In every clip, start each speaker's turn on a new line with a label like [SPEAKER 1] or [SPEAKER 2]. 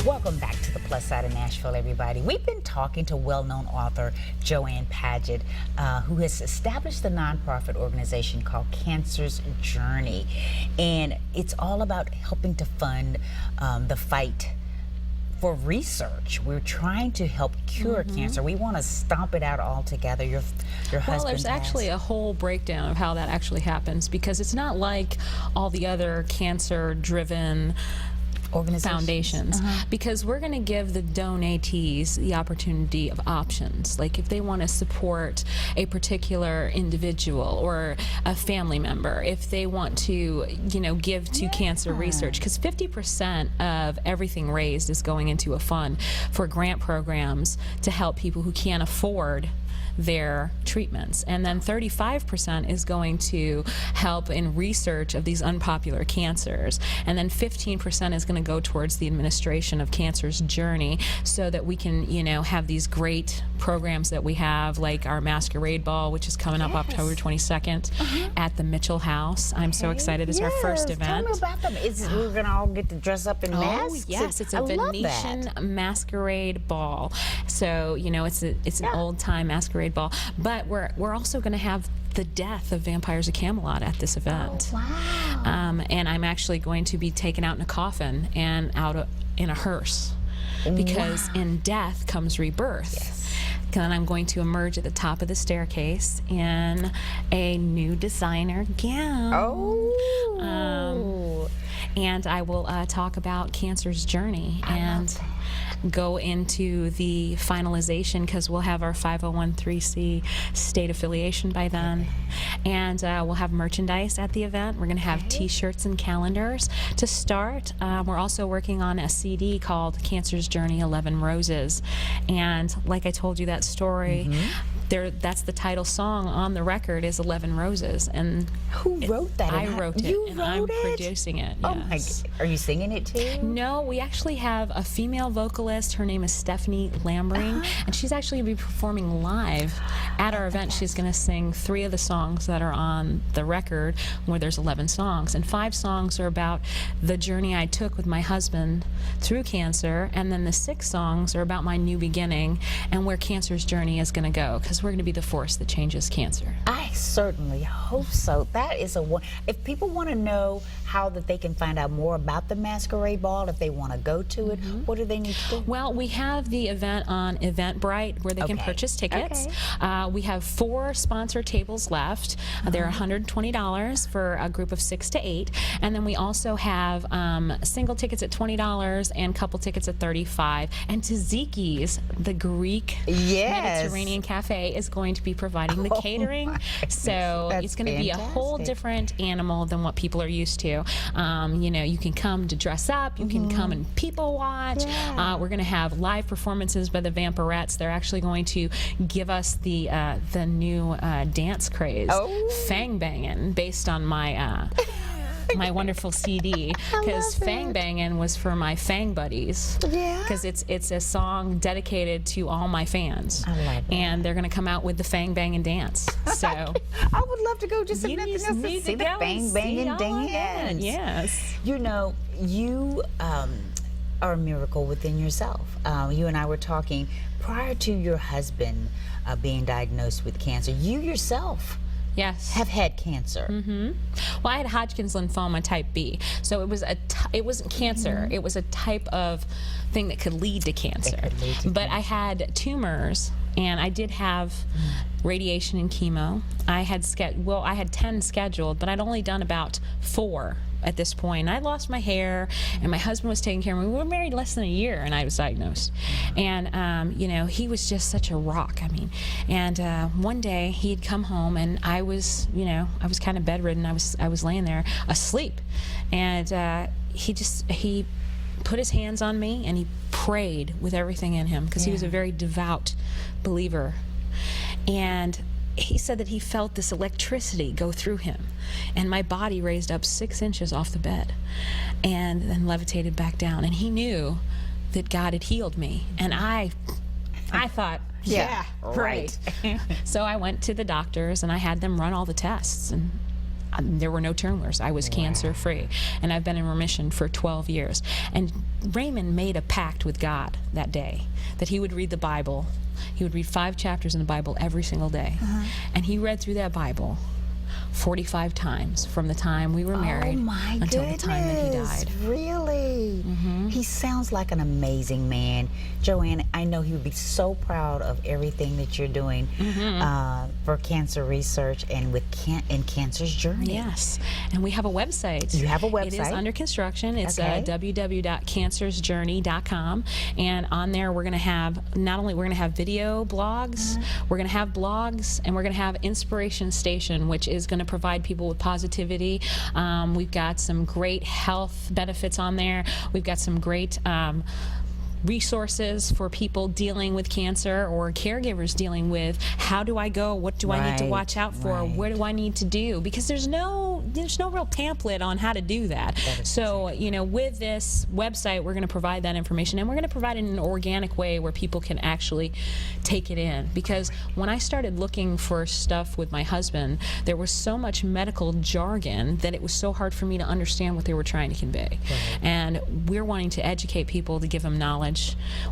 [SPEAKER 1] Welcome back to the Plus Side of Nashville, everybody. We've been talking to well-known author Joanne Paget, who has established the nonprofit organization called Cancer's Journey. And it's all about helping to fund the fight for research. We're trying to help cure cancer. We want to stomp it out altogether. Your husband
[SPEAKER 2] Well, there's actually a whole breakdown of how that actually happens, because it's not like all the other cancer-driven foundations, because we're going to give the donatees the opportunity of options. Like if they want to support a particular individual or a family member, if they want to, give to cancer research, because 50% of everything raised is going into a fund for grant programs to help people who can't afford their treatments, and then 35% is going to help in research of these unpopular cancers, and then 15% is going to go towards the administration of Cancer's Journey, so that we can have these great programs that we have, like our masquerade ball, which is coming up October 22nd at the Mitchell House. I'm so excited. It's our first event.
[SPEAKER 1] Tell me about them. We're going to all get to dress up in masks?
[SPEAKER 2] Oh yes, it's a Venetian masquerade ball. So it's an old time masquerade ball, but we're also going to have the death of Vampires of Camelot at this event.
[SPEAKER 1] Oh, wow.
[SPEAKER 2] And I'm actually going to be taken out in a coffin and out in a hearse, because in death comes rebirth.
[SPEAKER 1] Yes.
[SPEAKER 2] Then I'm going to emerge at the top of the staircase in a new designer gown.
[SPEAKER 1] Oh.
[SPEAKER 2] And I will talk about Cancer's Journey and go into the finalization, because we'll have our 501(c) state affiliation by then. And we'll have merchandise at the event. We're going to have t-shirts and calendars to start. We're also working on a CD called Cancer's Journey 11 Roses. And like I told you that story, that's the title song on the record is 11 Roses. And
[SPEAKER 1] who wrote that?
[SPEAKER 2] I wrote it.
[SPEAKER 1] You
[SPEAKER 2] and
[SPEAKER 1] wrote
[SPEAKER 2] I'm
[SPEAKER 1] it?
[SPEAKER 2] producing it.
[SPEAKER 1] Oh my! Are you singing it too?
[SPEAKER 2] No, we actually have a female vocalist. Her name is Stephanie Lambert, and she's actually going to be performing live at our event. She's going to sing 3 of the songs that are on the record, where there's 11 songs, and 5 songs are about the journey I took with my husband through cancer, and then the 6 songs are about my new beginning and where Cancer's Journey is going to go, because we're going to be the force that changes cancer.
[SPEAKER 1] I certainly hope so. That is if people want to know how that they can find out more about the masquerade ball, if they want to go to it, what do they need to do?
[SPEAKER 2] Well, we have the event on Eventbrite where they can purchase tickets. We have 4 sponsor tables left. They're $120 for a group of 6 to 8, and then we also have single tickets at $20 and couple tickets at $35. And Tzatziki's, the Greek Mediterranean cafe, is going to be providing the catering. So it's going to be a whole different animal than what people are used to. You can come to dress up, you can come and people watch. We're going to have live performances by the Vampirettes. They're actually going to give us the new dance craze, Fang Bangin', based on my my wonderful CD, because Fang Bangin' was for my Fang buddies. Because it's a song dedicated to all my fans.
[SPEAKER 1] I love that.
[SPEAKER 2] And they're going to come out with the Fang Bangin' dance. So
[SPEAKER 1] I would love to go just if nothing else to see the Fang Bangin' dance.
[SPEAKER 2] Yes.
[SPEAKER 1] You are a miracle within yourself. You and I were talking prior to your husband being diagnosed with cancer. You yourself have had cancer.
[SPEAKER 2] Well, I had Hodgkin's lymphoma type B, so it wasn't cancer. It was a type of thing that could lead to cancer. But I had tumors, and I did have radiation and chemo. I had 10 scheduled, but I'd only done about 4 at this point. I lost my hair, and my husband was taking care of me. We were married less than a year, and I was diagnosed. And he was just such a rock. And one day he'd come home, and I was kind of bedridden. I was laying there asleep, and he put his hands on me, and he prayed with everything in him, because he was a very devout believer. And he said that he felt this electricity go through him, and my body raised up 6 inches off the bed and then levitated back down, and he knew that God had healed me. And I thought, right. So I went to the doctors, and I had them run all the tests, and there were no tumors. I was cancer free, and I've been in remission for 12 years. And Raymond made a pact with God that day that he would read the Bible. He would read 5 chapters in the Bible every single day. And he read through that Bible 45 times from the time we were married until the time that he died.
[SPEAKER 1] Really? He sounds like an amazing man. Joanne, I know he would be so proud of everything that you're doing for cancer research and with Cancer's Journey.
[SPEAKER 2] Yes, and we have a website.
[SPEAKER 1] You have a website?
[SPEAKER 2] It is under construction. It's www.cancersjourney.com, and on there we're going to have, not only we're going to have video blogs, we're going to have blogs, and we're going to have Inspiration Station, which is going to provide people with positivity. We've got some great health benefits on there. We've got some great resources for people dealing with cancer or caregivers dealing with how do I go, what do I need to watch out for, what do I need to do, because there's no real pamphlet on how to do that. So you know, with this website we're going to provide that information, and we're going to provide it in an organic way where people can actually take it in, because when I started looking for stuff with my husband, there was so much medical jargon that it was so hard for me to understand what they were trying to convey. And we're wanting to educate people to give them knowledge,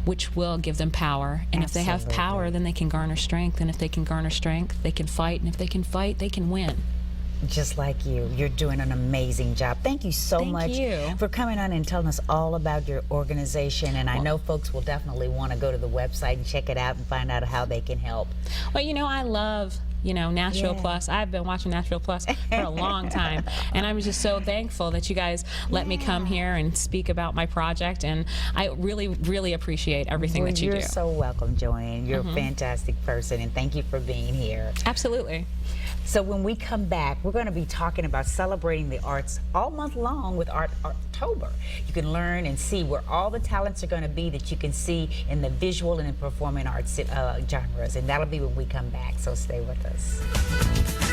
[SPEAKER 2] which will give them power. And if they have power, then they can garner strength. And if they can garner strength, they can fight. And if they can fight, they can win.
[SPEAKER 1] Just like you. You're doing an amazing job. Thank you so much for coming on and telling us all about your organization. And I know folks will definitely want to go to the website and check it out and find out how they can help.
[SPEAKER 2] Well, you know, I love Nashville Plus. I've been watching Nashville Plus for a long time, and I'm just so thankful that you guys let me come here and speak about my project, and I really, really appreciate everything that you do.
[SPEAKER 1] You're so welcome, Joanne. You're a fantastic person, and thank you for being here.
[SPEAKER 2] Absolutely.
[SPEAKER 1] So when we come back, we're going to be talking about celebrating the arts all month long with October. You can learn and see where all the talents are going to be that you can see in the visual and in performing arts genres, and that'll be when we come back, so stay with us.